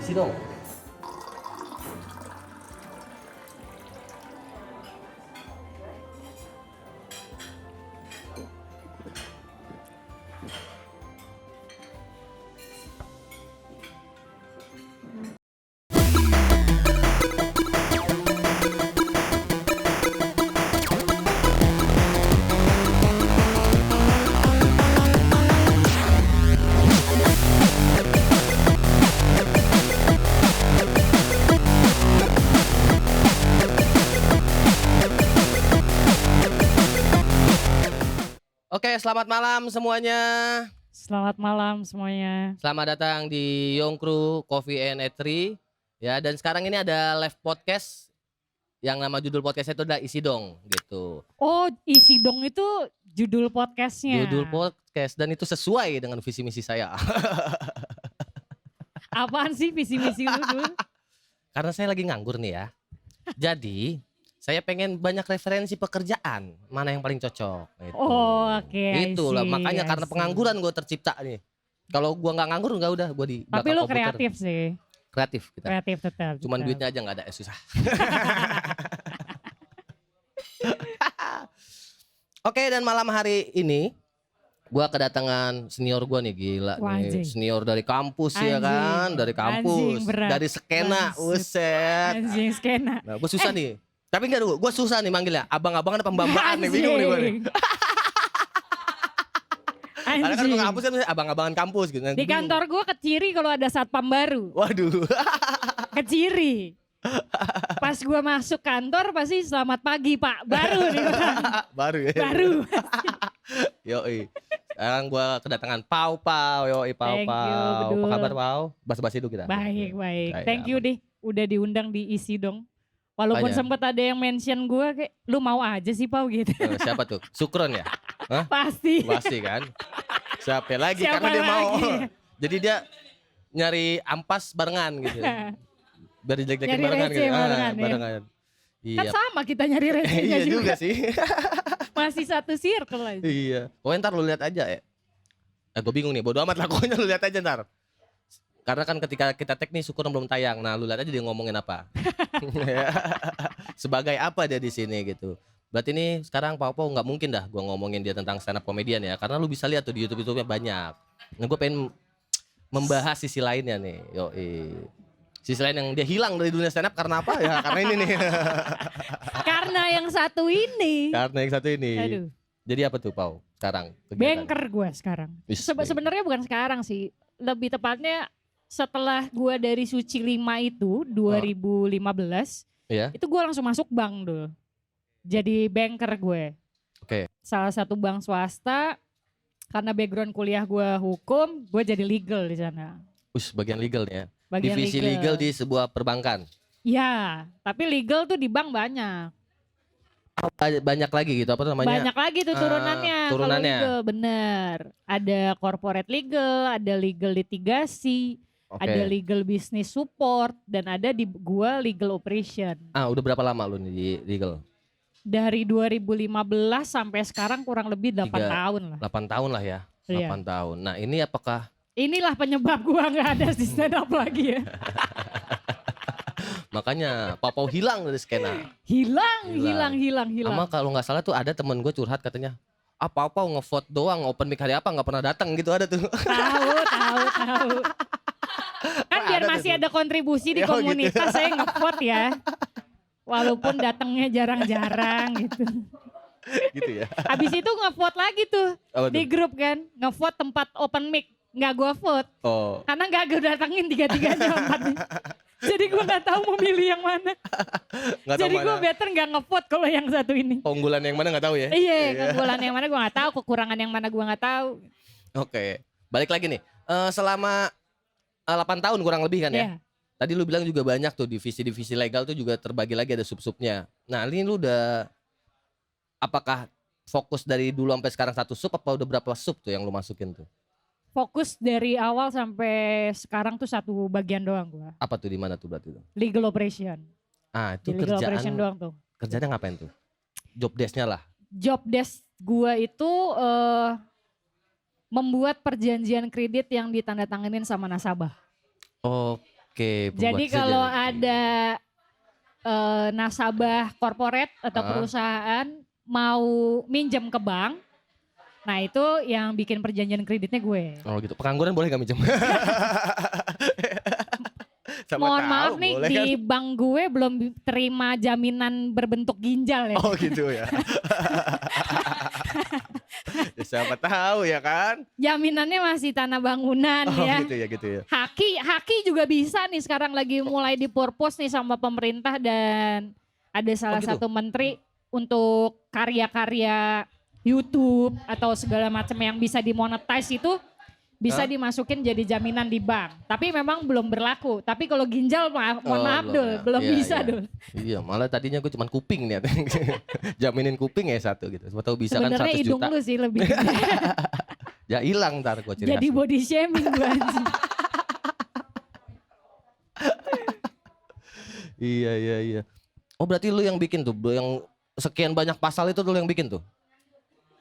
Isi dong. Oke, selamat malam semuanya. Selamat malam semuanya. Selamat datang di Yongkru Coffee and Eatery. Ya, dan sekarang ini ada live podcast yang nama judul podcastnya itu adalah Isi Dong gitu. Oh, Isi Dong itu judul podcastnya. Judul podcast dan itu sesuai dengan visi misi saya. Apaan sih visi misi lu dulu? Karena saya lagi nganggur nih ya. Jadi saya pengen banyak referensi pekerjaan, mana yang paling cocok. Gitu. Oh, oke. Itulah makanya karena pengangguran gue tercipta nih. Kalau gue nggak nganggur nggak udah gue di belakang Tapi lu komputer. kreatif sih. Kreatif kita. Kreatif tetap. Cuman duitnya aja nggak ada, susah. Oke, dan malam hari ini gua kedatangan senior gua nih, gila Wah, nih, anjing. senior dari kampus ya Anjing. kan, dari kampus, Anjing, berat. dari skena, Buset. uset. Anjing skena. Nah, gua susah nih. Tapi enggak dulu, gua susah nih manggilnya. Abang-abangan apa mbak-mbakan nih, bingung nih gua nih. Karena kan Anjing. ke kampus kan abang-abangan kampus gitu. Di kantor gue keciri kalau ada satpam baru. Waduh. Keciri. Pas gue masuk kantor pasti selamat pagi pak. Baru nih. Baru ya. Baru. Yoi. Sekarang gua kedatangan Pau, yoi Pau. Thank you, Bedul. Apa kabar Pau? Bas-basi dulu kita. Baik. Baik, Thank you deh udah diundang di Isi Dong. Walaupun Banyak. sempet ada yang mention gue kayak lu mau aja sih Pau gitu. Siapa tuh? Sukron ya? Hah? Pasti. Pasti kan? Siapa lagi? Siapa Karena dia mau. lagi? Jadi dia nyari ampas barengan gitu. Biar dijelek-jelekin Nyari barengan receh gitu. barengan, ya. Barengan. Kan Iya. sama kita nyari rezekinya Iya juga juga. sih. Masih satu circle aja. Iya. Pokoknya ntar lu lihat aja ya. Gue bingung nih. Bodo amat lah. Pokoknya lu lihat aja ntar. Karena kan ketika kita tag nih Sukron belum tayang. Nah lu lihat aja dia ngomongin apa. Sebagai apa dia di sini gitu. Berarti ini sekarang Pau nggak mungkin dah gue ngomongin dia tentang stand up komedian ya. Karena lu bisa lihat tuh di YouTube-nya banyak. Nah gue pengen membahas sisi lainnya nih. Yoi. Sisi lain yang dia hilang dari dunia stand up karena apa ya? Karena ini nih. Karena yang satu ini. Karena yang satu ini. Aduh. Jadi apa tuh Pau sekarang? kegiatan? Banker gue sekarang. Wis, banker. Sebenarnya bukan sekarang sih. Lebih tepatnya setelah gue dari Suci 5 itu 2015. Iya. Itu gue langsung masuk bank dulu. Jadi banker gue. Oke. Salah satu bank swasta. Karena background kuliah gue hukum, gue jadi legal di sana. Bagian legal nih ya. Bagian Divisi legal di sebuah perbankan. Ya, tapi legal tuh di bank banyak. Banyak lagi gitu apa namanya? Banyak lagi tuh turunannya. Kalau turunannya. legal, bener. Ada corporate legal, ada legal litigasi, Oke. ada legal business support, dan ada di gua legal operation. Udah berapa lama lu nih di legal? Dari 2015 sampai sekarang kurang lebih 8 tahun lah. 8 tahun lah ya. 8 Iya. tahun. Nah, ini apakah Inilah penyebab gua nggak ada di stand up lagi ya. makanya Pau hilang dari skena? Hilang. Sama kalau nggak salah tuh ada temen gue curhat katanya, Pau ngevote doang, open mic hari apa nggak pernah datang gitu, ada tuh. Tahu. Kan biar Ada masih tuh. ada kontribusi di Oh, gitu. komunitas saya nge-vote ya. Walaupun datangnya jarang-jarang gitu. Gitu ya. Habis itu nge-vote lagi tuh Apa di tuh? grup kan. Nge-vote tempat open mic. Nggak gua vote. Oh, Karena nggak gue datengin tiga-tiganya empatnya. Jadi gua nggak tahu mau milih yang mana. nggak tahu Jadi gua mana. better nggak nge-vote kalau yang satu ini. Keunggulan yang mana nggak tahu ya? Iya, keunggulan yang mana gua nggak tahu, kekurangan yang mana gua nggak tahu. Oke, balik lagi nih. Selama 8 tahun kurang lebih kan ya? Iya. Tadi lu bilang juga banyak tuh divisi-divisi legal tuh juga terbagi lagi ada sub-subnya. Nah ini lu udah, apakah fokus dari dulu sampai sekarang satu sub apa udah berapa sub tuh yang lu masukin tuh? Fokus dari awal sampai sekarang tuh satu bagian doang gua. Apa tuh di mana tuh berarti tuh? Legal operation. Itu Di legal operation kerjaan, doang tuh. kerjanya ngapain tuh? Job desk-nya lah. Job desk gua itu membuat perjanjian kredit yang ditandatanganin sama nasabah. Oh, Oke. Jadi pembuat kalau saja. ada nasabah korporat atau Ah. perusahaan mau minjem ke bank, nah itu yang bikin perjanjian kreditnya gue. Oh gitu. Pengangguran boleh gak minjem? Sama Mohon tahu, maaf nih, boleh di kan? bank gue belum terima jaminan berbentuk ginjal ya. Oh gitu ya. Ya siapa tahu ya kan? Jaminannya masih tanah bangunan Oh ya. gitu ya. Haki juga bisa nih, sekarang lagi mulai dipurpose nih sama pemerintah, dan ada salah gitu? satu menteri untuk karya-karya YouTube atau segala macam yang bisa dimonetize itu bisa Hah? dimasukin jadi jaminan di bank. Tapi memang belum berlaku. Tapi kalau ginjal mohon Oh, maaf belum Dul, ya. belum Iya, bisa iya. Dul. Iya, malah tadinya gue cuman kuping nih. Jaminin kuping ya satu gitu. Siapa tahu bisa kan Sebenarnya 100 hidung juta. lu sih lebih. Ya hilang ntar gue ciri Jadi khas. body shaming gue anjing. Iya. Oh berarti lu yang bikin tuh, yang sekian banyak pasal itu lu yang bikin tuh?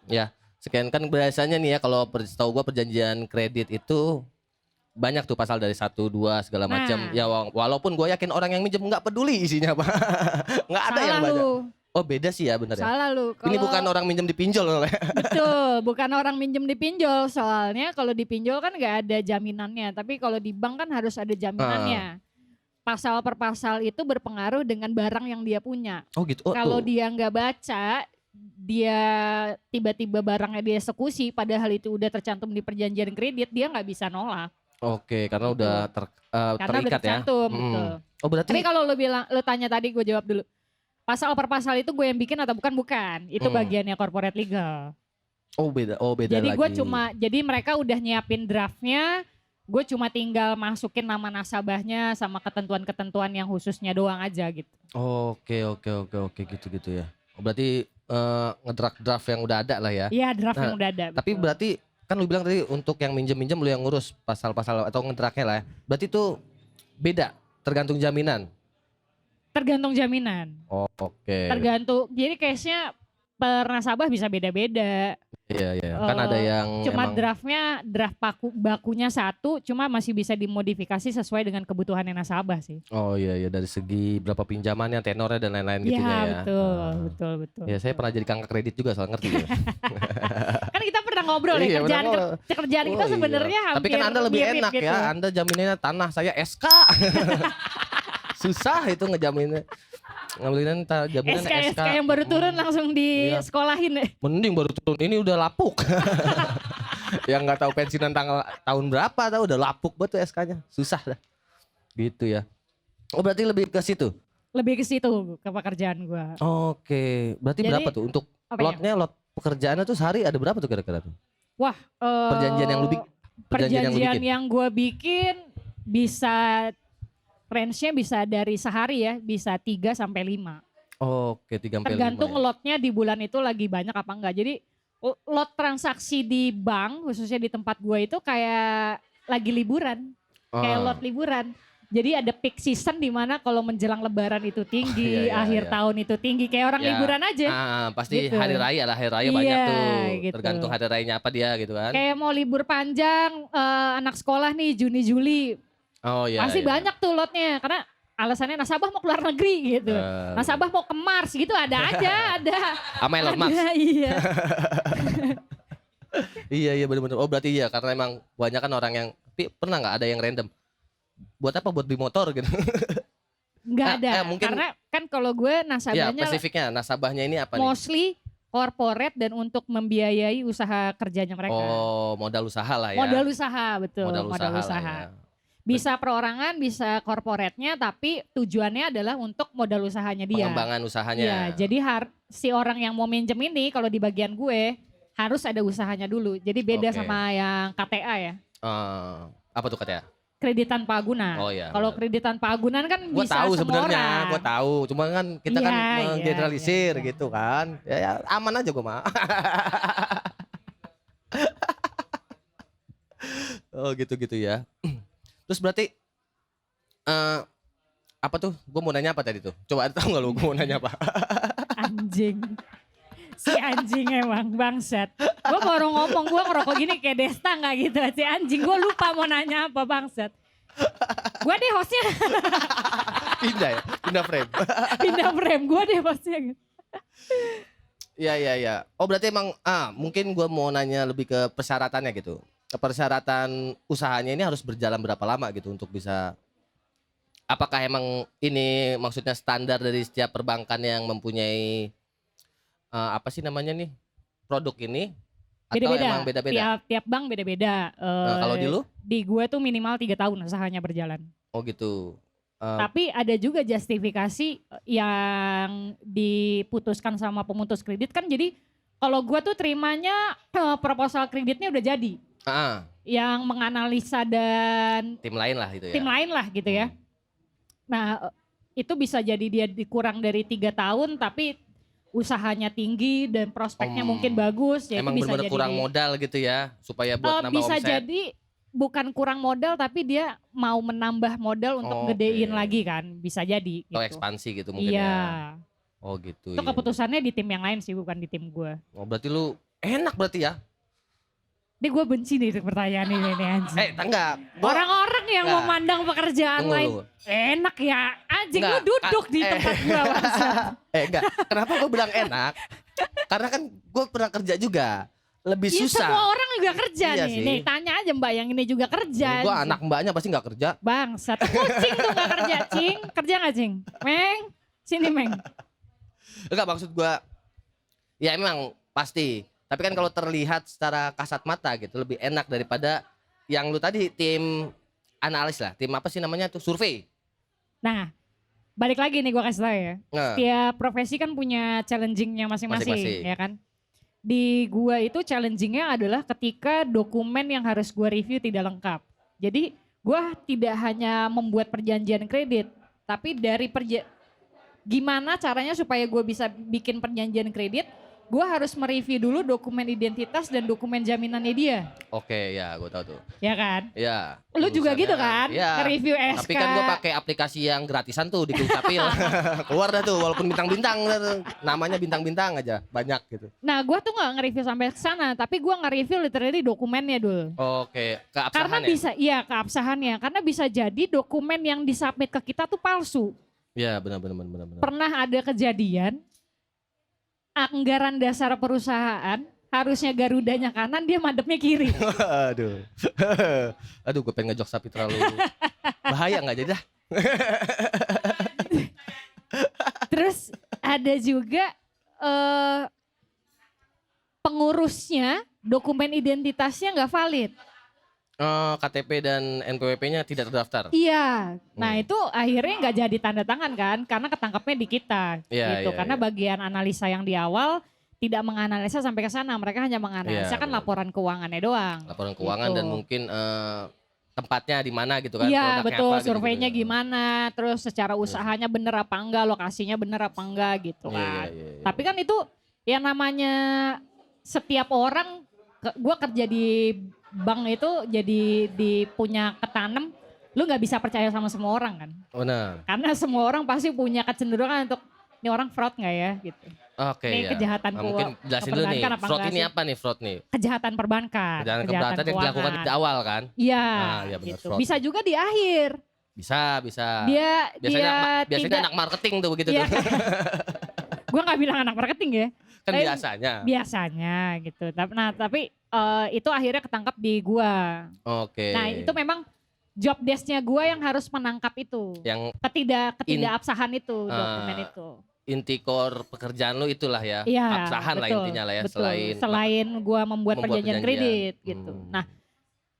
Ya, sekian kan biasanya nih ya kalau setahu gua perjanjian kredit itu banyak tuh pasal dari 1, 2 segala macam. Nah. Ya walaupun gue yakin orang yang minjem nggak peduli isinya apa. Nggak ada yang Salah banyak. lu. Oh beda sih ya bener ya. Salah lu. Ini bukan orang minjem dipinjol oleh. Betul, bukan orang minjem dipinjol. Soalnya kalau dipinjol kan nggak ada jaminannya. Tapi kalau di bank kan harus ada jaminannya. Pasal per pasal itu berpengaruh dengan barang yang dia punya. Oh gitu. Oh, Kalau tuh. dia nggak baca, dia tiba-tiba barangnya dieksekusi, padahal itu udah tercantum di perjanjian kredit, dia nggak bisa nolak. Oke, karena Gitu. udah Karena udah terikat ya. tercantum, betul. Oh berarti Tapi kalau lu tanya tadi, gue jawab dulu. Pasal per pasal itu gue yang bikin atau bukan? Bukan. Itu bagiannya corporate legal. beda Jadi lagi. gue jadi mereka udah nyiapin draftnya, gue cuma tinggal masukin nama nasabahnya sama ketentuan-ketentuan yang khususnya doang aja gitu. Oke gitu ya. Oh, berarti ngedraft yang udah ada lah ya. Iya, draft Nah, yang udah ada. Tapi betul. berarti kan lu bilang tadi untuk yang minjem lu yang ngurus pasal-pasal atau ngedraftnya lah ya. Berarti itu beda tergantung jaminan. Tergantung jaminan. Oh, oke. Tergantung. Jadi case-nya per nasabah bisa beda-beda. Iya. Kan ada yang Cuma emang draft bakunya satu, cuma masih bisa dimodifikasi sesuai dengan kebutuhannya nasabah sih. Oh iya dari segi berapa pinjamannya, tenornya dan lain-lain Iya, gitunya ya. betul. Ya saya pernah jadi kakak kredit juga soal ngerti ya. Kan kita pernah ngobrol ya, Iya, kerjaan pernah ngobrol. kerjaan kita Oh, iya. sebenarnya hampir Tapi kan Anda lebih mirip enak gitu. ya. Anda jaminannya tanah, saya SK. Susah itu ngejaminnya. Ngambilin jaminan SK. SK yang baru turun langsung Iya. disekolahin ya. Mending baru turun ini udah lapuk. Yang nggak tahu pensiunan tahun berapa tahu udah lapuk betul SK-nya. Susah dah. Gitu ya. Oh berarti lebih ke situ. Lebih ke situ ke pekerjaan gua. Oke, berarti Jadi, berapa tuh untuk apa ya? lot pekerjaannya tuh sehari ada berapa tuh kira-kira tuh? Wah, Perjanjian yang lu bikin. perjanjian yang gue bikin bisa range-nya bisa dari sehari ya, bisa 3 sampai 5. Oke, 3 sampai 5. Tergantung Ya. lotnya di bulan itu lagi banyak apa enggak. Jadi lot transaksi di bank khususnya di tempat gue itu kayak lagi liburan, kayak lot liburan. Jadi ada peak season di mana kalau menjelang lebaran itu tinggi, Iya, akhir tahun itu tinggi, kayak orang Ya. liburan aja. Pasti Gitu. hari raya lah, hari raya Iya, banyak tuh. gitu. Tergantung hari rayanya apa dia gitu kan. Kayak mau libur panjang anak sekolah nih Juni Juli. Oh iya. Pasti iya. banyak tuh lotnya karena alasannya nasabah mau keluar negeri gitu. Nasabah mau ke Mars gitu ada aja, ada. Sama Elon Musk. Ada, iya. Iya benar-benar. Oh berarti iya karena emang banyak kan orang yang pernah nggak ada yang random. Buat apa? Buat beli motor gitu. Nggak ada. mungkin- Karena kan kalau gue Ya nasabahnya spesifiknya nasabahnya ini apa nih? mostly corporate dan untuk membiayai usaha kerjanya mereka. Oh modal usaha lah ya. Modal usaha, betul. Modal Modal usaha. usaha. Lah ya. Bisa perorangan, bisa korporatnya, tapi tujuannya adalah untuk modal usahanya dia. Pengembangan usahanya. Iya, jadi si orang yang mau minjem ini kalau di bagian gue harus ada usahanya dulu. Jadi beda Oke. sama yang KTA ya, Apa tuh katanya? kredit tanpa agunan. Oh iya. Kalau kredit tanpa agunan kan Gue bisa tahu semua sebenarnya, orang. gue tahu. Cuma kan kita kan Iya, menggeneralisir iya. gitu kan. Ya aman aja gue mah. Oh gitu ya. Terus berarti apa tuh? Gue mau nanya apa tadi tuh? Coba tahu nggak lu? Gue mau nanya apa? Anjing. Si anjing emang bangsat. Gue baru ngomong gue ngerokok gini kayak Desta gak gitu. Si anjing gue lupa mau nanya apa bangsat. Gue deh hostnya. Pindah ya, pindah frame. Pindah frame, gue deh hostnya gitu. Iya. Oh berarti emang mungkin gue mau nanya lebih ke persyaratannya gitu. Persyaratan usahanya ini harus berjalan berapa lama gitu untuk bisa, apakah emang ini maksudnya standar dari setiap perbankan yang mempunyai apa sih namanya nih produk ini, atau Beda-beda, emang beda-beda? tiap bank beda-beda. Nah, kalau di lu? Di gue tuh minimal 3 tahun usahanya berjalan. Oh gitu. Tapi ada juga justifikasi yang diputuskan sama pemutus kredit kan, jadi kalau gue tuh terimanya proposal kreditnya udah jadi. Yang menganalisa dan Tim lain lah itu ya. tim lain lah gitu ya. Nah itu bisa jadi dia dikurang dari 3 tahun tapi usahanya tinggi dan prospeknya mungkin bagus. Ya Emang itu bisa bener-bener jadi kurang modal gitu ya supaya buat nambah bisa omset. jadi bukan kurang modal tapi dia mau menambah modal untuk gedein lagi kan, bisa jadi gitu. Atau ekspansi gitu mungkin ya. Oh gitu. Itu keputusannya di tim yang lain sih, bukan di tim gue. Oh berarti lu enak berarti ya? Ini gue benci nih pertanyaan ini anjing. Enggak. Orang-orang yang memandang pekerjaan lain enak ya, anjing lu duduk di tempat gue. Enggak, kenapa gue bilang enak? Karena kan gue pernah kerja juga. Lebih susah. Semua orang juga kerja iya nih. Sih. Nih tanya aja mbak yang ini juga kerja. Gue anak mbaknya pasti gak kerja. Bangsat, kucing tuh gak kerja, Cing. Kerja gak, Cing? Meng, sini Meng. Enggak, maksud gue, ya emang pasti. Tapi kan kalau terlihat secara kasat mata gitu lebih enak daripada yang lu tadi tim analis lah. Tim apa sih namanya tuh? Survei. Nah, balik lagi nih gue kasih tau ya. Setiap profesi kan punya challengingnya masing-masing, ya kan? Di gua itu challengingnya adalah ketika dokumen yang harus gua review tidak lengkap. Jadi gua tidak hanya membuat perjanjian kredit, tapi dari gimana caranya supaya gua bisa bikin perjanjian kredit, gua harus mereview dulu dokumen identitas dan dokumen jaminannya dia. Oke, ya gue tahu tuh. Ya kan? Ya. Lu juga gitu kan? Ya. Review SK. Tapi kan gue pakai aplikasi yang gratisan tuh di Dukcapil. Keluar dah tuh walaupun bintang-bintang, namanya bintang-bintang aja banyak gitu. Nah, gue tuh nggak nge-review sampai ke sana, tapi gue nge-review literally dokumennya dulu. Oke, keabsahannya. Karena bisa, iya keabsahannya. Karena bisa jadi dokumen yang disubmit ke kita tuh palsu. Iya, benar. Pernah ada kejadian anggaran dasar perusahaan harusnya Garudanya kanan, dia madepnya kiri. Aduh, gue pengen ngejok sapi terlalu bahaya nggak jadi dah. Terus ada juga pengurusnya dokumen identitasnya nggak valid. KTP dan NPWP-nya tidak terdaftar. Iya, nah itu akhirnya nggak jadi tanda tangan kan, karena ketangkapnya di kita, gitu. Karena bagian analisa yang di awal tidak menganalisa sampai ke sana, mereka hanya menganalisa kan laporan keuangannya doang. Laporan keuangan gitu. Dan mungkin tempatnya di mana gitu kan? Iya betul, apa, surveinya gitu. Gimana, terus secara usahanya bener apa enggak, lokasinya bener apa enggak gitu kan. Iya. Tapi kan itu yang namanya setiap orang, gue kerja di bank itu jadi punya ketanem, lu nggak bisa percaya sama semua orang kan? Benar. Karena semua orang pasti punya kecenderungan untuk ini orang fraud nggak ya gitu. Oke, ini kejahatan mungkin jelasin dulu nih, fraud ini apa nih fraud nih? Kejahatan perbankan. Kejahatan yang dilakukan di awal kan? Iya, ya benar, gitu. Bisa juga di akhir. Bisa. Biasanya anak marketing tuh begitu tuh. Gue nggak bilang anak marketing ya. Kan Biasanya gitu. Tapi itu akhirnya ketangkap di gua. Oke. Nah itu memang job desk-nya gua yang harus menangkap itu. Yang ketidakabsahan itu dokumen itu. Inti core pekerjaan lu itulah ya, absahan lah intinya lah ya. Betul. Selain gua membuat perjanjian kredit gitu. Nah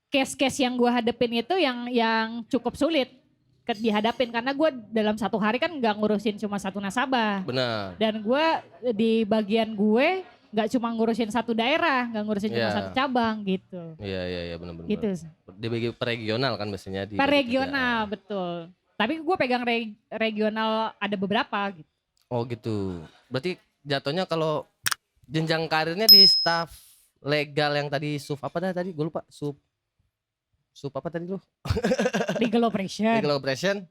case-case yang gua hadepin itu yang cukup sulit dihadapin karena gue dalam satu hari kan nggak ngurusin cuma satu nasabah. Benar. Dan gue di bagian gue nggak cuma ngurusin satu daerah, nggak ngurusin cuma satu cabang gitu. Iya benar. Gitu. Dibagi per regional kan biasanya. Per regional betul. Tapi gue pegang regional ada beberapa gitu. Oh gitu. Berarti jatuhnya kalau jenjang karirnya di staf legal yang tadi apa tadi gue lupa apa tadi lu? Legal operation. Legal operation.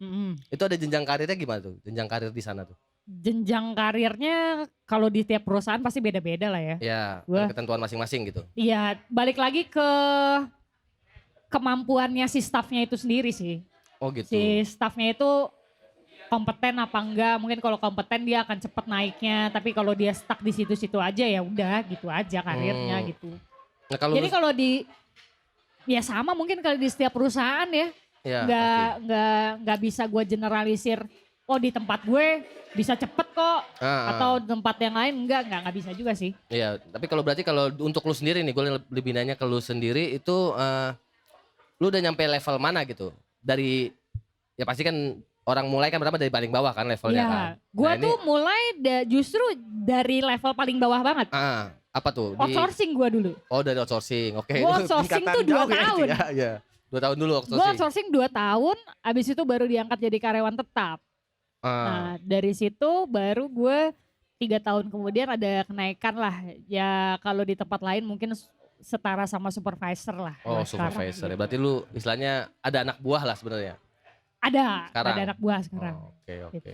Itu ada jenjang karirnya gimana tuh? Jenjang karir di sana tuh? Jenjang karirnya kalau di tiap perusahaan pasti beda-beda lah ya. Iya, ada ketentuan masing-masing gitu. Iya, balik lagi ke kemampuannya si staffnya itu sendiri sih. Oh gitu. Si staffnya itu kompeten apa enggak, mungkin kalau kompeten dia akan cepet naiknya, tapi kalau dia stuck di situ-situ aja ya udah gitu aja karirnya gitu. Nah kalau Jadi kalau ya sama mungkin kalau di setiap perusahaan ya, ya nggak bisa gue generalisir. Oh di tempat gue bisa cepet kok, atau di tempat yang lain nggak bisa juga sih. Iya, tapi berarti kalau untuk lu sendiri nih, gue lebih nanya ke lu sendiri itu, lu udah nyampe level mana gitu? Dari, ya pasti kan orang mulai kan pertama dari paling bawah kan levelnya kan? Gue Nah, tuh mulai justru dari level paling bawah banget. apa tuh? Outsourcing gue dulu. Oh dari outsourcing, oke. Gue outsourcing tuh 2 tahun. Iya, 2 tahun dulu outsourcing. Gue outsourcing 2 tahun, abis itu baru diangkat jadi karyawan tetap. Nah dari situ baru gue 3 tahun kemudian ada kenaikan lah. Ya kalau di tempat lain mungkin setara sama supervisor lah. Oh supervisor ya, berarti lu istilahnya ada anak buah lah sebenarnya. Ada Sekarang? anak buah sekarang. Oke. Gitu.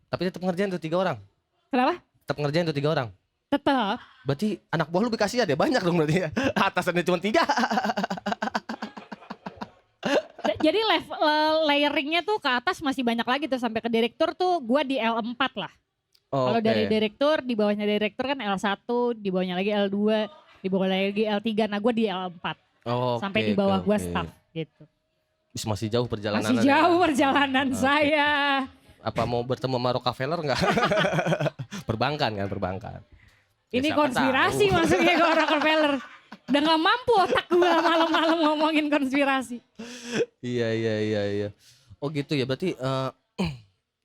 Tapi tetap ngerjain tuh 3 orang? Kenapa? Tetap ngerjain tuh 3 orang? Tetap. Berarti anak buah lu dikasih ya banyak dong berarti ya? Atasannya cuma 3. Jadi layeringnya tuh ke atas masih banyak lagi tuh sampai ke direktur tuh gue di L4 lah. Kalau dari direktur, di bawahnya direktur kan L1, di bawahnya lagi L2, di bawahnya lagi L3, nah gue di L4. Sampai di bawah gue staff gitu. Masih jauh perjalanan. Masih jauh perjalanan saya. Apa mau bertemu sama Rockefeller enggak? Perbankan. Ini Ya, konspirasi masuknya ke Rockefeller. Udah gak mampu otak gue malam-malam ngomongin konspirasi. Iya. Oh gitu ya, berarti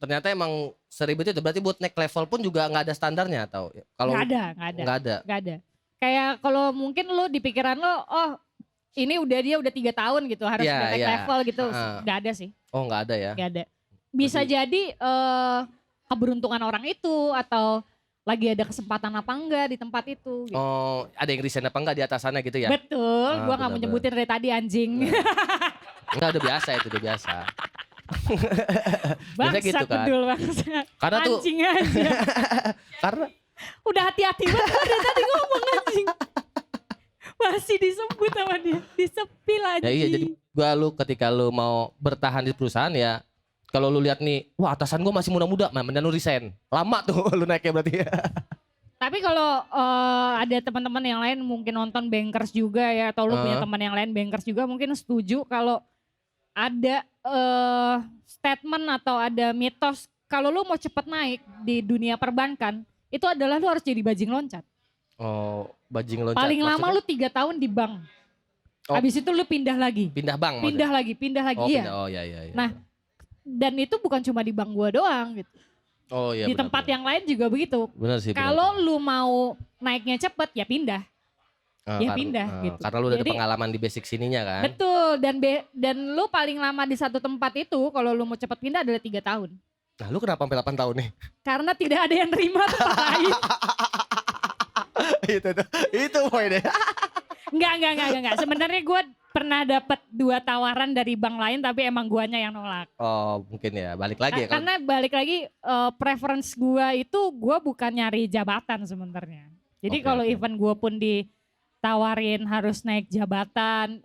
ternyata emang seribet itu. Berarti buat next level pun juga nggak ada standarnya atau kalau nggak ada. Kayak kalau mungkin lo di pikiran lo, oh ini dia udah 3 tahun gitu harus udah naik level gitu, nggak ada sih. Oh nggak ada ya? Nggak ada. Bisa jadi keberuntungan orang itu atau lagi ada kesempatan apa enggak di tempat itu. Gitu. Oh ada yang resign apa enggak di atasannya gitu ya? Betul, gua nggak mau nyebutin dari tadi anjing. Enggak, udah biasa itu, udah biasa. Bangsat gitu kan. bedul bangsat. Karena tuh anjing aja. karena Udah hati-hati banget dari tadi ngomong anjing. Masih disebut sama dia, disepil aja. ya iya, jadi ketika lu mau bertahan di perusahaan ya, kalau lu lihat nih, wah atasan gua masih muda-muda, mending lu resign. Lama tuh lu naiknya berarti ya. Tapi kalau ada teman-teman yang lain mungkin nonton Bankers juga ya, atau lu punya teman yang lain Bankers juga, mungkin setuju kalau ada statement atau ada mitos kalau lu mau cepet naik di dunia perbankan, itu adalah lu harus jadi bajing loncat. Oh, bajing loncat. Paling lama maksudnya? lu 3 tahun di bank. Oh. Habis itu lu pindah lagi. Pindah bank Pindah maksudnya? lagi, Oh, iya. Oh iya. Nah, dan itu bukan cuma di bank gua doang gitu. Oh iya. Di tempat yang lain juga begitu. Benar sih. Kalau lu mau naiknya cepet ya pindah. Pindah gitu. Karena lu udah ada pengalaman di basic sininya kan. Betul, dan lu paling lama di satu tempat itu kalau lu mau cepet pindah adalah 3 tahun. Nah lu kenapa sampai 8 tahun nih? Karena tidak ada yang terima tempat lain. itu poinnya. Enggak. Sebenarnya gue pernah dapat 2 tawaran dari bank lain tapi emang guanya yang nolak. Oh mungkin ya, balik lagi ya. Karena balik lagi preference gue itu gue bukan nyari jabatan sebenarnya. Jadi kalau even gue pun ditawarin harus naik jabatan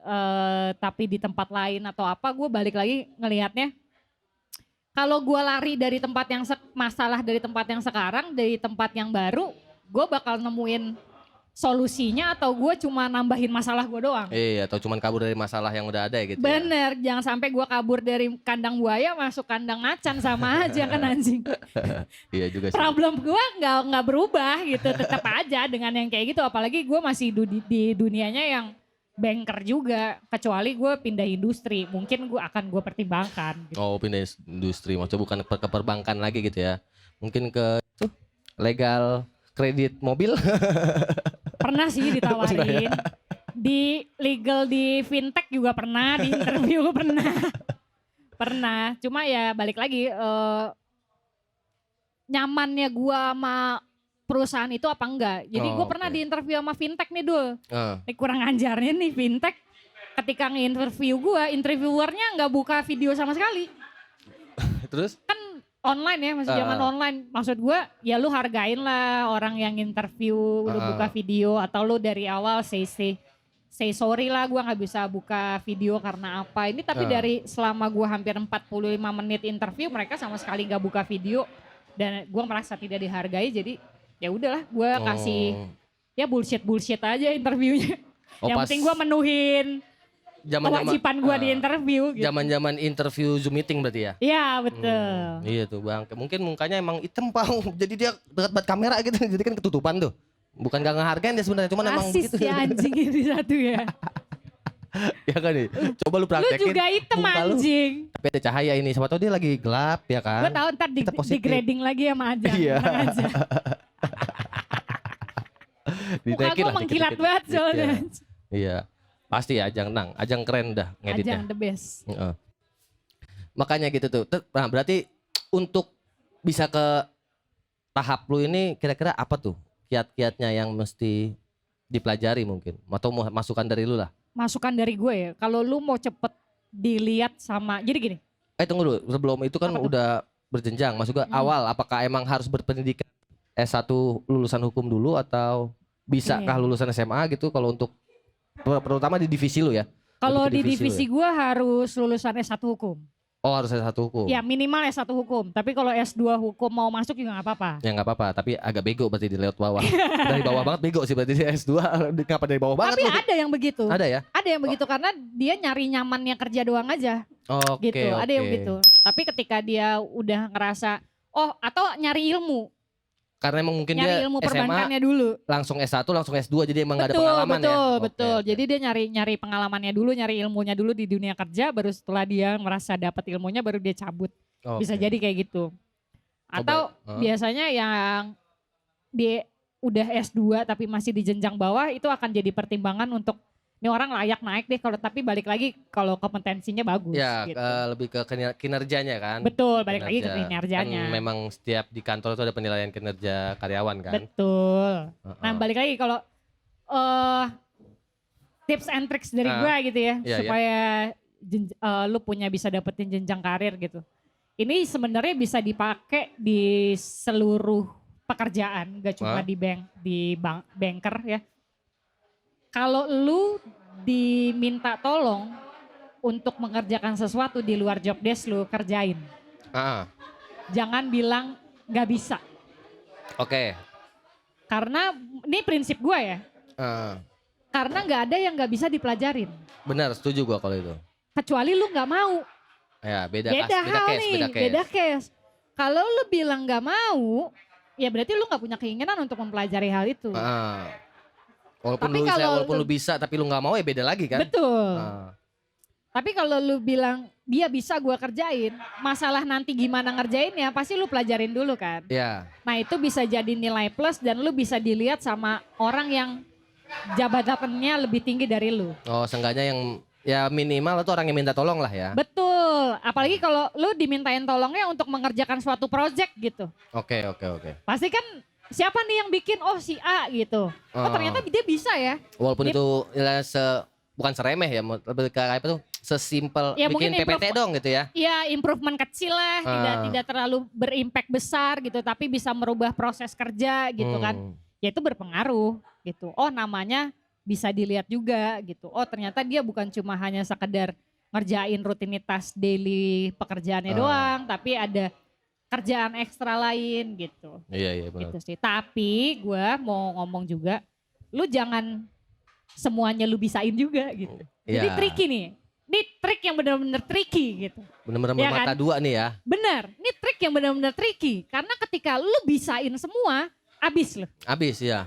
tapi di tempat lain atau apa, gue balik lagi ngelihatnya. Kalau gue lari dari tempat yang masalah dari tempat yang sekarang, dari tempat yang baru, gue bakal nemuin solusinya atau gue cuma nambahin masalah gue doang. Iya, atau cuma kabur dari masalah yang udah ada ya gitu. Bener, jangan sampai gue kabur dari kandang buaya masuk kandang macan, sama aja kan anjing. Iya juga sih. Problem gue nggak berubah gitu, tetap aja dengan yang kayak gitu. Apalagi gue masih di dunianya yang banker juga, kecuali gue pindah industri, mungkin gue akan pertimbangkan. Gitu. Oh pindah industri, maksudnya bukan ke perbankan lagi gitu ya? Mungkin ke itu legal kredit mobil. Pernah sih ditawarin. Di legal di fintech juga pernah, di interview pernah. Cuma ya balik lagi nyamannya gue sama perusahaan itu apa enggak. Jadi gue pernah di interview sama fintech nih Dul. Ini kurang ajarnya nih fintech. Ketika nge-interview gue, interviewernya nggak buka video sama sekali. Terus? Kan online ya, masih zaman online. Maksud gue ya lu hargain lah orang yang interview, lu buka video atau lu dari awal say say sorry lah gue nggak bisa buka video karena apa. Ini tapi dari selama gue hampir 45 menit interview mereka sama sekali gak buka video. Dan gue merasa tidak dihargai jadi ya udahlah gue kasih ya bullshit aja interviewnya. Yang penting gue menuhin kewajiban gue di interview gitu. Zaman-zaman interview Zoom meeting berarti ya? Iya betul. Iya tuh Bang, mungkin mukanya emang hitam Pau. Jadi dia dekat banget kamera gitu, jadi kan ketutupan tuh. Bukan gak ngehargain dia sebenarnya, cuman emang Asis gitu. ya anjing ini satu ya. Ya kan nih, coba lu praktekin. Lu juga hitam anjing. Tapi ada cahaya ini, siapa tahu dia lagi gelap ya kan. Gue tahu ntar di grading lagi sama Ajang. Iya. Aja. Muka gue mengkilat banget soalnya. Iya, pasti ya Ajang nang. Ajang keren dah ngeditnya. Ajang the best. Makanya gitu tuh. Nah berarti untuk bisa ke tahap lu ini kira-kira apa tuh? Kiat-kiatnya yang mesti dipelajari mungkin atau masukan dari lu lah. Masukan dari gue ya, kalau lu mau cepet dilihat sama, jadi gini. Tunggu dulu, sebelum itu kan udah berjenjang. Maksud gue awal, apakah emang harus berpendidikan S1 lulusan hukum dulu atau bisakah lulusan SMA gitu kalau untuk terutama di divisi lu ya? Kalau di divisi gue harus lulusan S1 hukum. Oh harus S1 hukum? Ya minimal S1 hukum, tapi kalau S2 hukum mau masuk juga gak apa-apa. Ya gak apa-apa, tapi agak bego berarti di lewat bawah. Dari bawah banget bego sih berarti S2, ngapa dari bawah banget? Tapi ada yang begitu. Ada ya? Ada yang begitu karena dia nyari nyamannya kerja doang aja. Oke, gitu, ada yang begitu. Tapi ketika dia udah ngerasa, atau nyari ilmu. Karena emang mungkin nyari dia ilmu SMA perbankannya dulu. Langsung S1, langsung S2 jadi emang gak ada pengalaman ya? Betul. Jadi dia nyari pengalamannya dulu, nyari ilmunya dulu di dunia kerja, baru setelah dia merasa dapat ilmunya baru dia cabut. Bisa jadi kayak gitu. Atau biasanya yang dia udah S2 tapi masih di jenjang bawah itu akan jadi pertimbangan untuk ini orang layak naik deh kalau tapi balik lagi kalau kompetensinya bagus. Ya gitu. Lebih ke kinerjanya kan. Betul balik lagi ke kinerjanya. Kan memang setiap di kantor itu ada penilaian kinerja karyawan kan. Betul. Nah balik lagi kalau tips and tricks dari gue gitu ya supaya lu bisa dapetin jenjang karir gitu. Ini sebenarnya bisa dipakai di seluruh pekerjaan, gak cuma di banker ya. Kalau lu diminta tolong untuk mengerjakan sesuatu di luar job desk lu, kerjain. Jangan bilang gak bisa. Oke. Karena ini prinsip gue ya. Karena gak ada yang gak bisa dipelajarin. Benar, setuju gue kalau itu. Kecuali lu gak mau. Ya beda case. Kalau lu bilang gak mau, ya berarti lu gak punya keinginan untuk mempelajari hal itu. Walaupun lu bisa tapi lu gak mau ya beda lagi kan. Betul. Tapi kalau lu bilang dia bisa gua kerjain, masalah nanti gimana ngerjainnya pasti lu pelajarin dulu kan. Iya. Nah itu bisa jadi nilai plus dan lu bisa dilihat sama orang yang jabatannya lebih tinggi dari lu. Seenggaknya yang ya minimal itu orang yang minta tolong lah ya. Betul, apalagi kalau lu dimintain tolongnya untuk mengerjakan suatu project gitu. Oke. Pasti kan siapa nih yang bikin si A gitu. Ternyata dia bisa ya. Walaupun itu bukan seremeh ya, lebih kayak apa tuh? Sesimpel ya, bikin PPT dong gitu ya. Iya, improvement kecil lah, tidak terlalu berimpact besar gitu, tapi bisa merubah proses kerja gitu kan. Ya itu berpengaruh gitu. Namanya bisa dilihat juga gitu. Ternyata dia bukan cuma hanya sekedar ngerjain rutinitas daily pekerjaannya doang, tapi ada kerjaan ekstra lain gitu. Iya benar. Gitu sih. Tapi gue mau ngomong juga, lu jangan semuanya lu bisain juga gitu. Jadi tricky nih. Ini trik yang benar-benar tricky gitu. Benar-benar ya mata kan? Dua nih ya. Bener, ini trik yang benar-benar tricky. Karena ketika lu bisain semua, abis lu. Abis ya.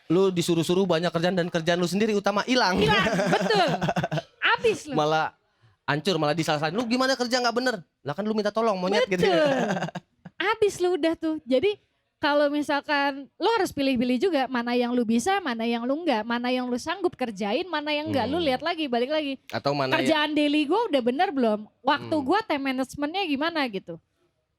Lu disuruh-suruh banyak kerjaan dan kerjaan lu sendiri utama hilang. Betul. Abis lu. Malah hancur, malah disalahin. Lu gimana kerja gak bener? Lah kan lu minta tolong monyet gitu. Abis lu udah tuh. Jadi kalau misalkan lu harus pilih-pilih juga mana yang lu bisa, mana yang lu enggak, mana yang lu sanggup kerjain, mana yang enggak. Lu lihat lagi, balik lagi. Atau mana kerjaan daily gue udah bener belum? Waktu gue time managementnya gimana gitu.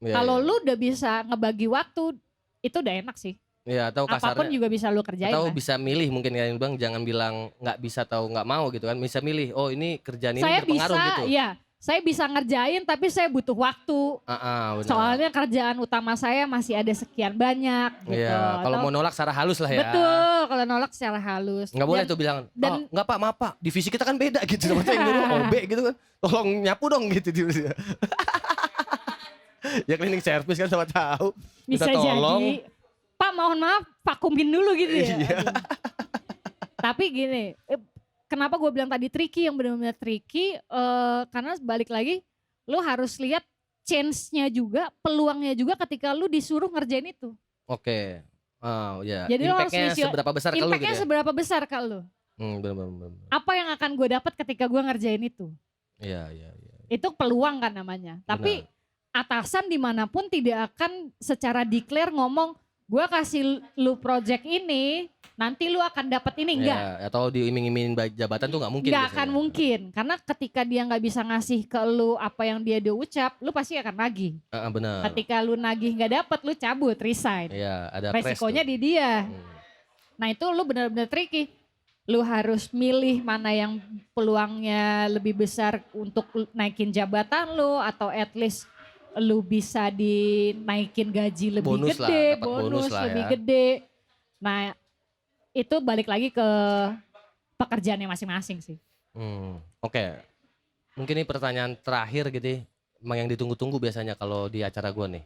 Kalau lu udah bisa ngebagi waktu, itu udah enak sih. Iya, atau kasarnya apapun juga bisa lu kerjain. Atau bisa milih mungkin ya Bang, jangan bilang nggak bisa atau nggak mau gitu kan. Bisa milih, ini kerjaan ini saya berpengaruh bisa, gitu. Iya, saya bisa ngerjain tapi saya butuh waktu. Benar. Soalnya kerjaan utama saya masih ada sekian banyak gitu. Iya, kalau mau nolak secara halus lah ya. Betul, kalau nolak secara halus. Nggak boleh tuh bilang, nggak Pak, maaf Pak, divisi kita kan beda gitu. Sama yang dulu OB gitu kan, tolong nyapu dong gitu. Ya cleaning service kan sama tahu. Bisa jadi, Pak mohon maaf vakuumin dulu gitu ya. Iya. Tapi gini, kenapa gue bilang tadi tricky, yang benar-benar tricky, karena balik lagi, lu harus lihat chance-nya juga, peluangnya juga ketika lu disuruh ngerjain itu. Oke. Ya. Jadi lu harus Impact-nya seberapa besar ke lu gitu Impact-nya ya? seberapa besar ke lu? Bener. Apa yang akan gue dapat ketika gue ngerjain itu? Iya. Itu peluang kan namanya. Tapi atasan dimanapun tidak akan secara declare ngomong, gue kasih lu project ini, nanti lu akan dapat ini, enggak. Ya, atau diiming-imingin jabatan tuh nggak mungkin. Nggak biasanya. akan mungkin, karena ketika dia nggak bisa ngasih ke lu apa yang dia ucap, lu pasti akan nagih. Benar. Ketika lu nagih nggak dapet, lu cabut, resign. Iya, ada resikonya di dia. Nah itu lu benar-benar tricky. Lu harus milih mana yang peluangnya lebih besar untuk naikin jabatan lu, atau at least lu bisa dinaikin gaji lebih bonus gede, lah, bonus lah lebih ya. gede. Nah itu balik lagi ke pekerjaannya masing-masing sih. Oke. Mungkin ini pertanyaan terakhir gitu ya. Emang yang ditunggu-tunggu biasanya kalau di acara gue nih.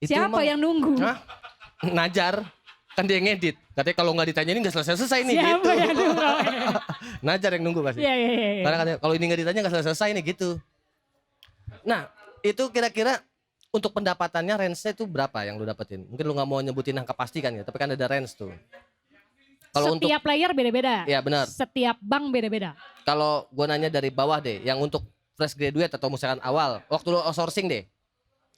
Siapa yang nunggu? Najar. Kan dia ngedit. Katanya kalau nggak ditanya ini nggak selesai-selesai nih. Siapa gitu. yang nunggu? Najar yang nunggu pasti. Iya. Karena katanya kalau ini nggak ditanya nggak selesai nih gitu. Nah itu kira-kira untuk pendapatannya range-nya itu berapa yang lu dapetin? Mungkin lu nggak mau nyebutin angka pasti kan ya. Tapi kan ada range tuh. Kalau Setiap player beda-beda. Iya benar. Setiap bank beda-beda. Kalau gue nanya dari bawah deh, yang untuk fresh graduate atau misalkan awal, waktu lu outsourcing deh,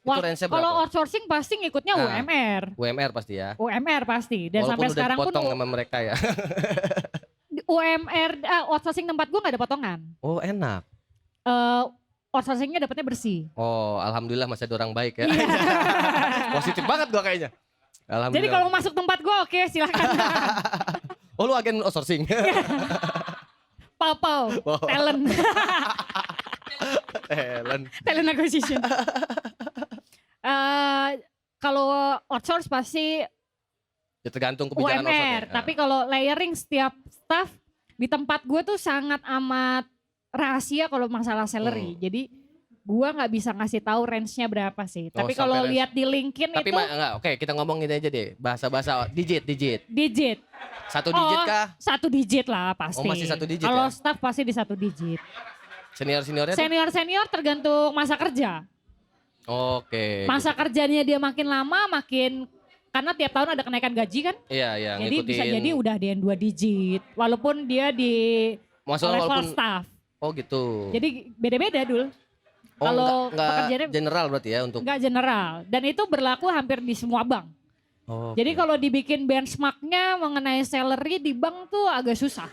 itu range-nya berapa? Kalau outsourcing pasti ngikutnya UMR. UMR pasti ya. UMR pasti. Dan walaupun sampai udah sekarang pun dipotong sama mereka ya. UMR, outsourcing tempat gue gak ada potongan. Oh enak. Outsourcingnya dapatnya bersih. Oh alhamdulillah masih ada orang baik ya. Iya. Positif banget gua kayaknya. Alhamdulillah. Jadi kalau masuk tempat gue oke, silakan. Oh lu agen outsourcing. Pau, talent. Talent acquisition. Kalau outsource pasti Ya tergantung kebijakan UMR. outsource. Tapi kalau layering setiap staff di tempat gue tuh sangat amat rahasia kalau masalah salary. Jadi gue nggak bisa ngasih tahu range-nya berapa sih. Tapi kalau lihat di LinkedIn tapi itu. enggak, oke kita ngomongin aja deh. Bahasa-bahasa digit. Digit. Satu digit kah? Satu digit lah pasti. Oh masih satu digit Kalau ya? staff pasti di satu digit. Senior-seniornya tuh? Senior tergantung masa kerja. Oke. Masa kerjanya dia makin lama makin, karena tiap tahun ada kenaikan gaji kan. Iya. Jadi Ngikutin. bisa jadi udah ada yang 2 digit. Walaupun dia di Maksudnya level walaupun staff. Oh gitu. Jadi beda-beda dulu. Oh, kalau enggak pekerjaannya general berarti ya untuk. Enggak general. Dan itu berlaku hampir di semua bank. Oh, jadi kalau dibikin benchmarknya mengenai salary di bank tuh agak susah.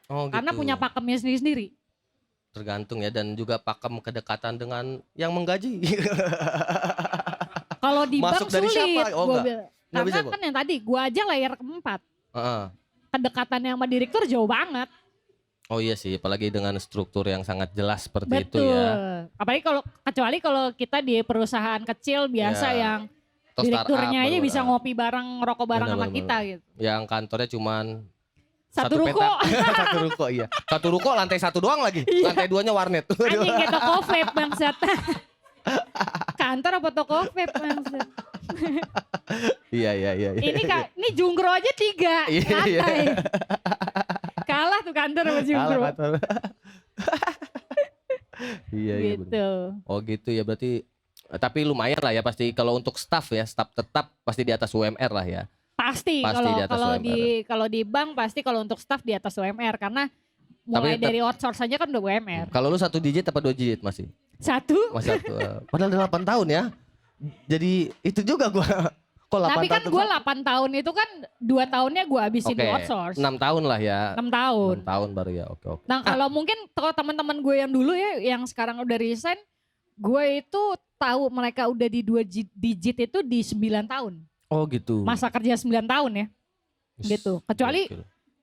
Oh, gitu. Karena punya pakemnya sendiri-sendiri. Tergantung ya, dan juga pakem kedekatan dengan yang menggaji. Kalau di Masuk bank dari sulit. siapa? Oh, Karena bisa, kan yang tadi gua aja layer keempat. Uh-uh. Kedekatannya sama direktur jauh banget. Oh iya sih, apalagi dengan struktur yang sangat jelas seperti Betul. itu ya. Apalagi kecuali kalau kita di perusahaan kecil biasa yang atau direkturnya aja baru, bisa ngopi bareng, ngerokok bareng sama bener. kita gitu. Yang kantornya cuman Satu ruko. Satu ruko iya. Satu ruko lantai 1 doang lagi. Lantai 2-nya warnet. Anjing kayak toko vape bangsat. Kantor apa toko vape bangsat. Iya. Ini Jungkro aja 3 lantai. Kalah tuh kantor sama Jungkro. Iya gitu. bener. Oh gitu ya, berarti tapi lumayan lah ya pasti kalau untuk staff ya, staff tetap pasti di atas UMR lah ya. Pasti kalau di bank pasti kalau untuk staff di atas UMR karena mulai dari outsource aja kan udah UMR. Kalau lu 1 digit apa 2 digit masih? 1. Masih 1. Padahal 8 tahun ya. Jadi itu juga gua. Tapi kan gue 8 tahun itu kan 2 tahunnya gue habisin di outsource. 6 tahun lah ya. 6 tahun. 6 tahun baru ya, oke. Nah kalau mungkin kalau teman-teman gue yang dulu ya, yang sekarang udah resign, gue itu tahu mereka udah di 2 digit itu di 9 tahun. Oh gitu. Masa kerja 9 tahun ya. Gitu. Kecuali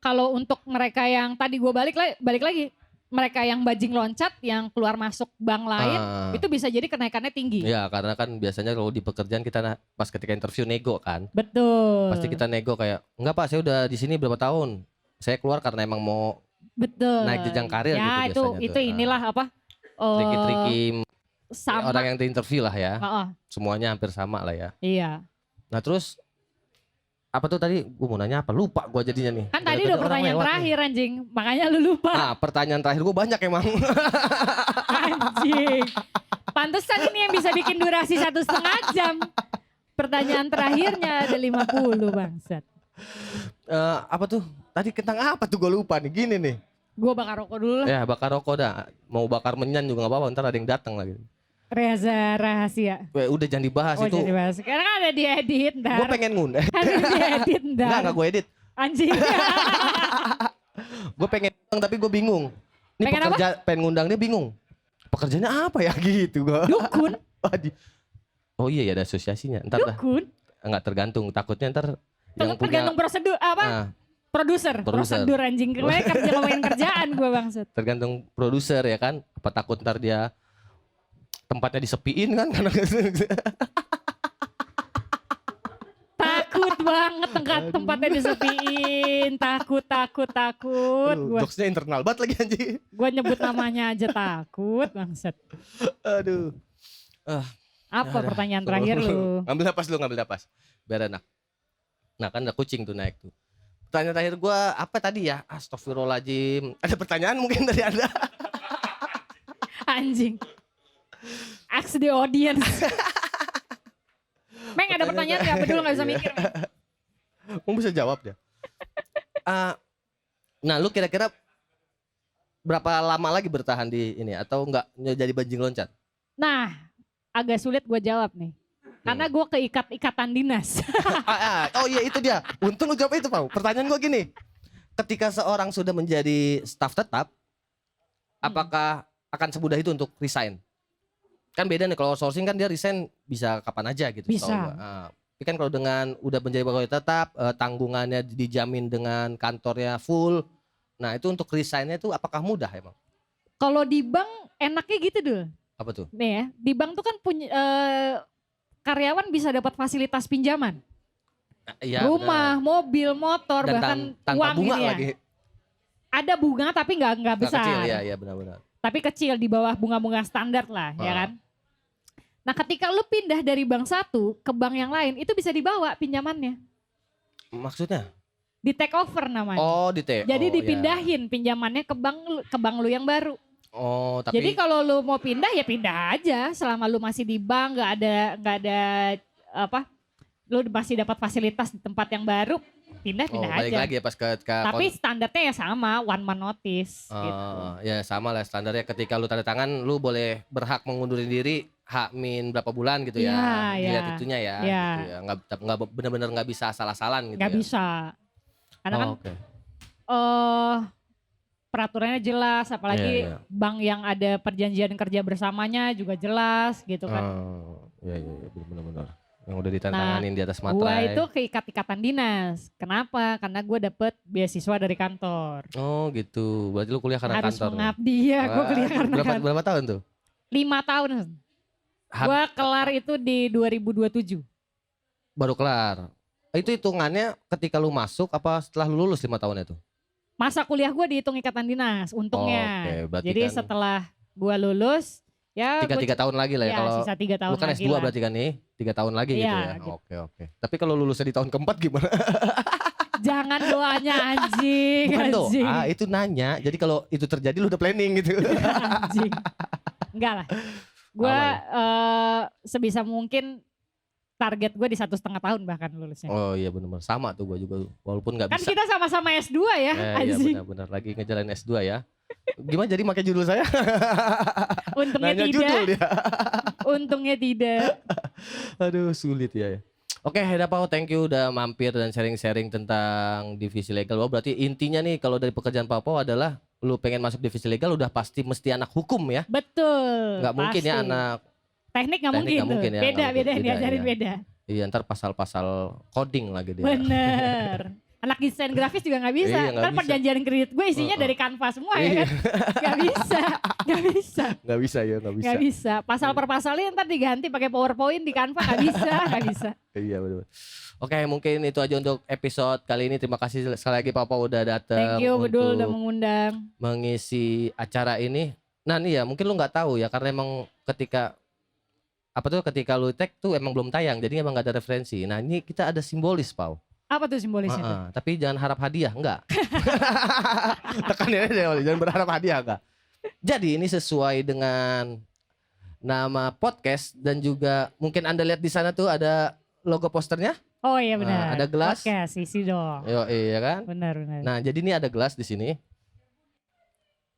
kalau untuk mereka yang tadi gue balik lagi, mereka yang bajing loncat, yang keluar masuk bank lain, itu bisa jadi kenaikannya tinggi. Ya karena kan biasanya kalau di pekerjaan kita pas ketika interview nego kan. Betul. Pasti kita nego kayak, enggak Pak saya udah di sini berapa tahun. Saya keluar karena emang mau Betul. naik jenjang karir ya, gitu biasanya. Itu inilah apa. Triki-triki sama. orang yang diinterview lah ya. Oh. Semuanya hampir sama lah ya. Iya. Nah terus apa tuh tadi gue mau nanya apa lupa gue jadinya nih kan tadi udah pertanyaan terakhir nih. Anjing makanya lu lupa. Nah pertanyaan terakhir gue banyak emang. Anjing pantesan ini yang bisa bikin durasi 1,5 jam. Pertanyaan terakhirnya ada 50 bangsat. Apa tuh tadi tentang apa tuh gue lupa nih gini nih. Gue bakar rokok dulu lah. Ya bakar rokok dah. Mau bakar menyan juga gak apa-apa ntar ada yang datang lagi. Reza rahasia. Udah jangan dibahas itu. Jangan dibahas. Sekarang ada diedit ntar. Gue pengen ngundang. Ada diedit ntar. Enggak gue edit. Anjing. Gue pengen ngundang tapi gue bingung. Ini pengen ngundang dia bingung. Pekerjaannya apa ya gitu gue. Dukun. Oh iya ya ada asosiasinya. Ntar Dukun. Enggak tergantung. Takutnya ntar yang tergantung prosedur apa? Produser. Prosedur anjing. Kerja ngomongin kerjaan gue bangsat. Tergantung produser ya kan. Apa takut ntar dia tempatnya disepiin kan karena takut banget tempatnya disepiin, takut. Jokesnya internal banget lagi anjing. Gue nyebut namanya aja takut bangsat. Aduh. Apa pertanyaan terakhir lu? Ngambil napas. Biar enak. Nah kan ada kucing tuh naik tuh. Pertanyaan terakhir gue apa tadi ya? Astagfirullahaladzim. Ada pertanyaan mungkin dari Anda? Anjing. Ask the audience. Meng ada pertanyaan gak? Betul gak bisa mikir. Mau bisa jawab ya. Nah lu kira-kira berapa lama lagi bertahan di ini? Atau enggak jadi bajing loncat? Nah agak sulit gue jawab nih. Karena gue keikat ikatan dinas. Oh iya itu dia. Untung lu jawab itu Pau. Pertanyaan gue gini. Ketika seorang sudah menjadi staf tetap. Apakah akan semudah itu untuk resign? Kan beda nih kalau outsourcing kan dia resign bisa kapan aja gitu. Bisa. Tapi kan kalau dengan udah menjadi pegawai tetap, tanggungannya dijamin dengan kantornya full. Nah itu untuk resignnya itu apakah mudah emang? Kalau di bank enaknya gitu dulu. Apa tuh? Nih ya, di bank tuh kan punya karyawan bisa dapat fasilitas pinjaman. Ya, rumah, bener. Mobil, motor, dan bahkan tanpa uang bunga gitu ya. lagi. Ada bunga tapi nggak besar. Kecil, ya benar-benar. Tapi kecil di bawah bunga-bunga standar lah, ya kan. Nah ketika lu pindah dari bank satu ke bank yang lain, itu bisa dibawa pinjamannya. Maksudnya? Di take over namanya. Oh, Jadi dipindahin pinjamannya ke bank lu yang baru. Oh, tapi jadi kalau lu mau pindah ya pindah aja, selama lu masih di bank nggak ada apa, lu masih dapat fasilitas di tempat yang baru, pindah aja. Balik lagi ya pas ke tapi standarnya ya sama, 1 month notice. Gitu. Ya sama lah standarnya, ketika lu tanda tangan, lu boleh berhak mengundurin diri H- berapa bulan gitu ya. Dilihat itunya ya. Gitu ya. Nggak benar-benar nggak bisa asal-asalan gitu. Nggak bisa. Karena kan peraturannya jelas, apalagi bank yang ada perjanjian kerja bersamanya juga jelas gitu kan. Iya benar-benar. Yang udah ditandatanganin di atas materai. Gue itu keikat-ikatan dinas. Kenapa? Karena gue dapet beasiswa dari kantor. Oh gitu. Berarti lu kuliah karena harus kantor. Harus mengabdi ya, gue kuliah karena kantor. Berapa tahun tuh? 5 tahun. Gue kelar itu di 2027. Baru kelar. Itu hitungannya ketika lu masuk apa setelah lu lulus 5 tahun itu? Masa kuliah gue dihitung ikatan dinas, untungnya. Jadi kan setelah gue lulus, ya 3 tahun lagi lah ya, kalau sisa 3 tahun lu kan S2 berarti kan nih 3 tahun lagi gitu ya. Gitu. Oke. Tapi kalau lulusnya di tahun keempat gimana? Jangan doanya anjing. Bukan doa, itu nanya. Jadi kalau itu terjadi lu udah planning gitu. Anjing. Enggak lah. Gue sebisa mungkin target gue di 1,5 tahun bahkan lulusnya. Oh iya benar, sama tuh gue juga, walaupun nggak bisa. Kan kita sama-sama S2 ya. Iya benar-benar lagi ngejalanin S2 ya. Gimana jadi pakai judul saya? Untungnya nanya tidak. Judul dia. Untungnya tidak. Aduh sulit ya. Oke, Heda Pau, thank you udah mampir dan sharing-sharing tentang divisi legal. Oh, berarti intinya nih kalau dari pekerjaan Pau adalah lu pengen masuk divisi legal udah pasti mesti anak hukum ya? Betul. Nggak mungkin ya anak teknik nggak mungkin ya. Beda diajarin beda. Iya ntar pasal-pasal coding lagi dia. Bener. Anak desain grafis juga nggak bisa. Iya, nggak Ntar bisa. perjanjian kredit gue isinya dari Canva semua ya Iya. kan. Gak bisa, gak bisa. Nggak bisa ya, nggak bisa. Gak bisa. Pasal per pasalnya ntar diganti pakai PowerPoint di Canva gak bisa, gak bisa. Iya betul. Oke, mungkin itu aja untuk episode kali ini. Terima kasih sekali lagi Papa udah datang. Thank you Bedul udah untuk mengundang. mengisi acara ini. Nah nih ya, mungkin lu nggak tahu ya, karena emang ketika lu tag tuh emang belum tayang, jadi emang nggak ada referensi. Nah ini kita ada simbolis, Pau. Apa tuh simbolisnya tuh? Tapi jangan harap hadiah, enggak. Tekanin aja, jangan berharap hadiah, enggak. Jadi ini sesuai dengan nama podcast dan juga mungkin Anda lihat di sana tuh ada logo posternya. Oh iya benar. Ada gelas. Podcast isi dong. Yo, iya kan? Benar. Nah, jadi ini ada gelas di sini.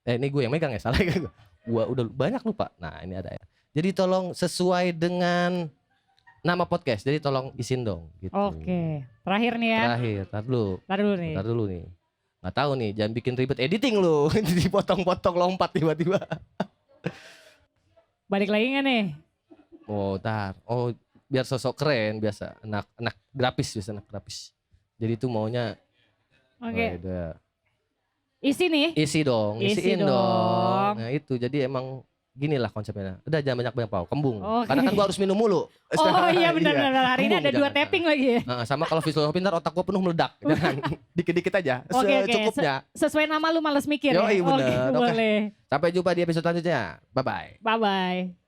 Ini gue yang megang ya, salah ya. Gua udah banyak lupa. Nah, ini ada ya. Jadi tolong sesuai dengan nama podcast. Jadi tolong isin dong gitu. Oke. Terakhir nih ya. Terakhir, tar dulu nih. Nggak tahu nih, jangan bikin ribet editing lu. Dipotong-potong lompat tiba-tiba. Balik lagi gak nih? Oh, biar sosok keren biasa. Anak grafis. Jadi itu maunya Oke. udah. Isi nih. Isi dong, Isi isiin dong. dong. Nah, itu jadi emang gini lah konsepnya. Udah jangan banyak-banyak Pau, kembung. Oke. Karena kan gua harus minum mulu. Oh iya benar. Hari ini Kembung ada 2 jangan. tapping lagi ya. Sama kalau visual pintar otak gua penuh meledak. Jangan dikit-dikit aja, Oke. secukupnya. Sesuai nama lu males mikir Yoi, ya. bener. Oke. Boleh. Sampai jumpa di episode selanjutnya. Bye bye. Bye bye.